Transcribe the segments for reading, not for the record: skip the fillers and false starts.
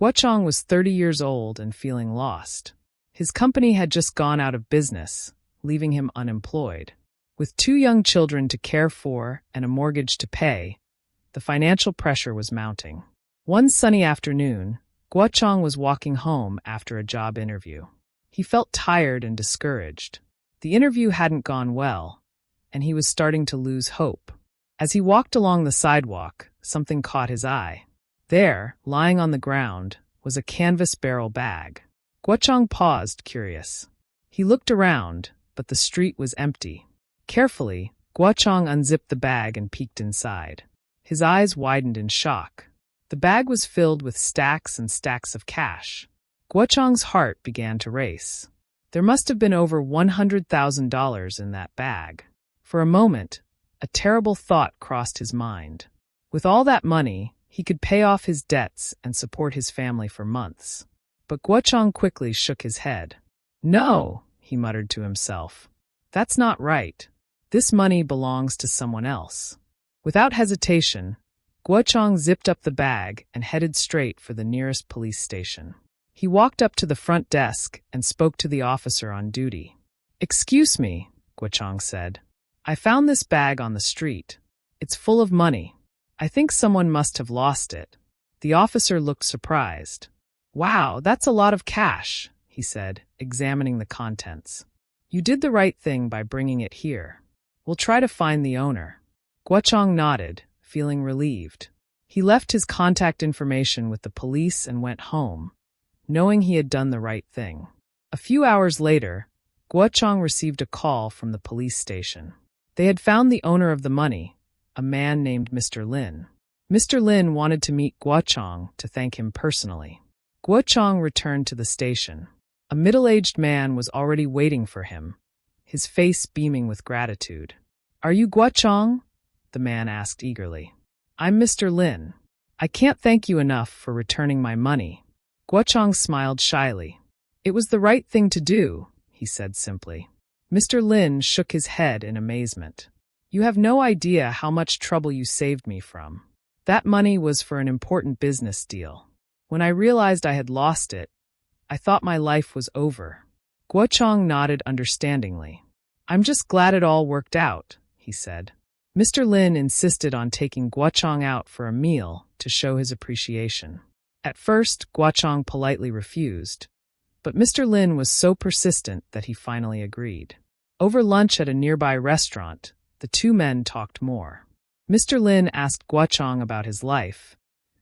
Guochang was 30 years old and feeling lost. His company had just gone out of business, leaving him unemployed. With 2 young children to care for and a mortgage to pay, the financial pressure was mounting. One sunny afternoon, Guochang was walking home after a job interview. He felt tired and discouraged. The interview hadn't gone well, and he was starting to lose hope. As he walked along the sidewalk, something caught his eye. There, lying on the ground, was a canvas barrel bag. Guochang paused, curious. He looked around, but the street was empty. Carefully, Guochang unzipped the bag and peeked inside. His eyes widened in shock. The bag was filled with stacks and stacks of cash. Guochang's heart began to race. There must have been over $100,000 in that bag. For a moment, a terrible thought crossed his mind. With all that money, he could pay off his debts and support his family for months. But Guochang quickly shook his head. "No," he muttered to himself. "That's not right. This money belongs to someone else." Without hesitation, Guochang zipped up the bag and headed straight for the nearest police station. He walked up to the front desk and spoke to the officer on duty. "Excuse me," Guochang said. "I found this bag on the street. It's full of money. I think someone must have lost it." The officer looked surprised. "Wow, that's a lot of cash," he said, examining the contents. "You did the right thing by bringing it here. We'll try to find the owner." Guochang nodded, feeling relieved. He left his contact information with the police and went home, knowing he had done the right thing. A few hours later, Guochang received a call from the police station. They had found the owner of the money, a man named Mr. Lin. Mr. Lin wanted to meet Guochang to thank him personally. Guochang returned to the station. A middle-aged man was already waiting for him, his face beaming with gratitude. "Are you Guochang?" the man asked eagerly. "I'm Mr. Lin. I can't thank you enough for returning my money." Guochang smiled shyly. "It was the right thing to do," he said simply. Mr. Lin shook his head in amazement. "You have no idea how much trouble you saved me from. That money was for an important business deal. When I realized I had lost it, I thought my life was over." Guochang nodded understandingly. "I'm just glad it all worked out," he said. Mr. Lin insisted on taking Guochang out for a meal to show his appreciation. At first, Guochang politely refused, but Mr. Lin was so persistent that he finally agreed. Over lunch at a nearby restaurant, the 2 men talked more. Mr. Lin asked Guochang about his life,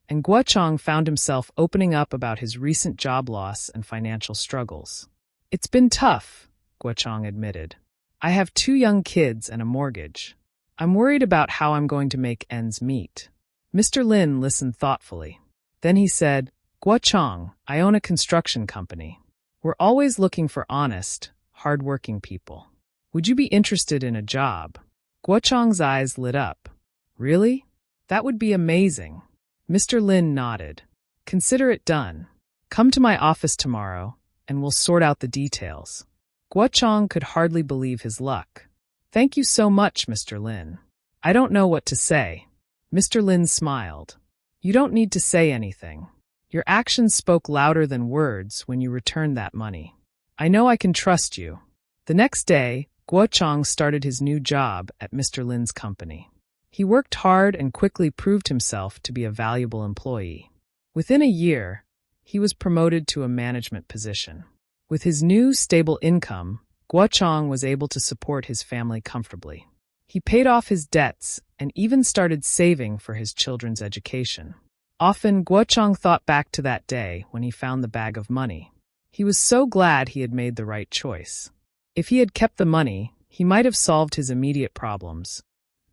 and Guochang found himself opening up about his recent job loss and financial struggles. "It's been tough," Guochang admitted. "I have 2 young kids and a mortgage. I'm worried about how I'm going to make ends meet." Mr. Lin listened thoughtfully. Then he said, "Guochang, I own a construction company. We're always looking for honest, hard-working people. Would you be interested in a job?" Guochang's eyes lit up. "Really? That would be amazing." Mr. Lin nodded. "Consider it done. Come to my office tomorrow, and we'll sort out the details." Guochang could hardly believe his luck. "Thank you so much, Mr. Lin. I don't know what to say." Mr. Lin smiled. "You don't need to say anything. Your actions spoke louder than words when you returned that money. I know I can trust you." The next day, Guochang started his new job at Mr. Lin's company. He worked hard and quickly proved himself to be a valuable employee. Within a year, he was promoted to a management position. With his new, stable income, Guochang was able to support his family comfortably. He paid off his debts and even started saving for his children's education. Often, Guochang thought back to that day when he found the bag of money. He was so glad he had made the right choice. If he had kept the money, he might have solved his immediate problems,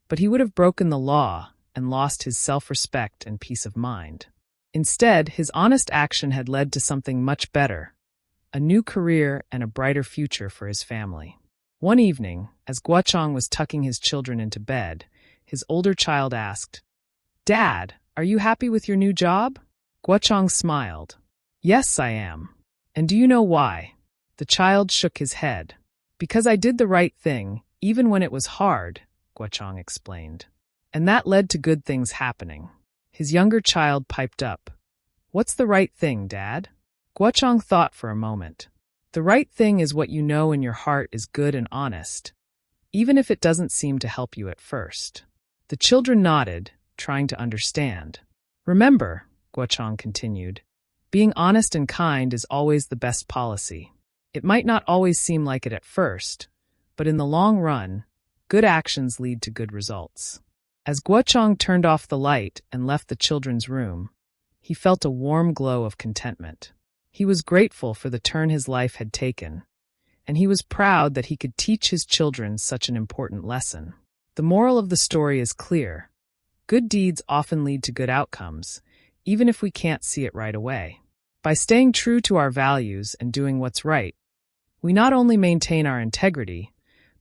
but he would have broken the law and lost his self-respect and peace of mind. Instead, his honest action had led to something much better, a new career and a brighter future for his family. One evening, as Guochang was tucking his children into bed, his older child asked, "Dad, are you happy with your new job?" Guochang smiled. "Yes, I am. And do you know why?" The child shook his head. "Because I did the right thing, even when it was hard," Guochang explained. "And that led to good things happening." His younger child piped up, What's the right thing, Dad? Guochang thought for a moment. The right thing is what you know in your heart is good and honest, even if it doesn't seem to help you at first. The children nodded, trying to understand. Remember, Guochang continued, being honest and kind is always the best policy. It might not always seem like it at first, but in the long run, good actions lead to good results. As Guochang turned off the light and left the children's room, he felt a warm glow of contentment. He was grateful for the turn his life had taken, and he was proud that he could teach his children such an important lesson. The moral of the story is clear. Good deeds often lead to good outcomes, even if we can't see it right away. By staying true to our values and doing what's right, we not only maintain our integrity,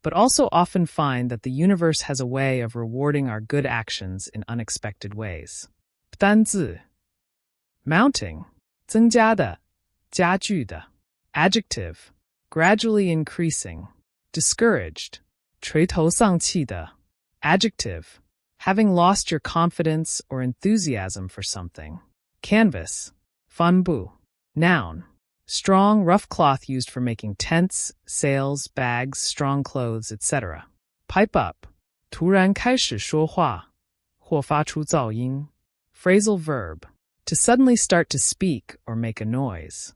but also often find that the universe has a way of rewarding our good actions in unexpected ways. 单字 mounting 增加的加剧的 adjective gradually increasing discouraged 垂头丧气的 adjective having lost your confidence or enthusiasm for something. Canvas 帆布 noun strong, rough cloth used for making tents, sails, bags, strong clothes, etc. Pipe up 突然开始说话或发出噪音 phrasal verb to suddenly start to speak or make a noise.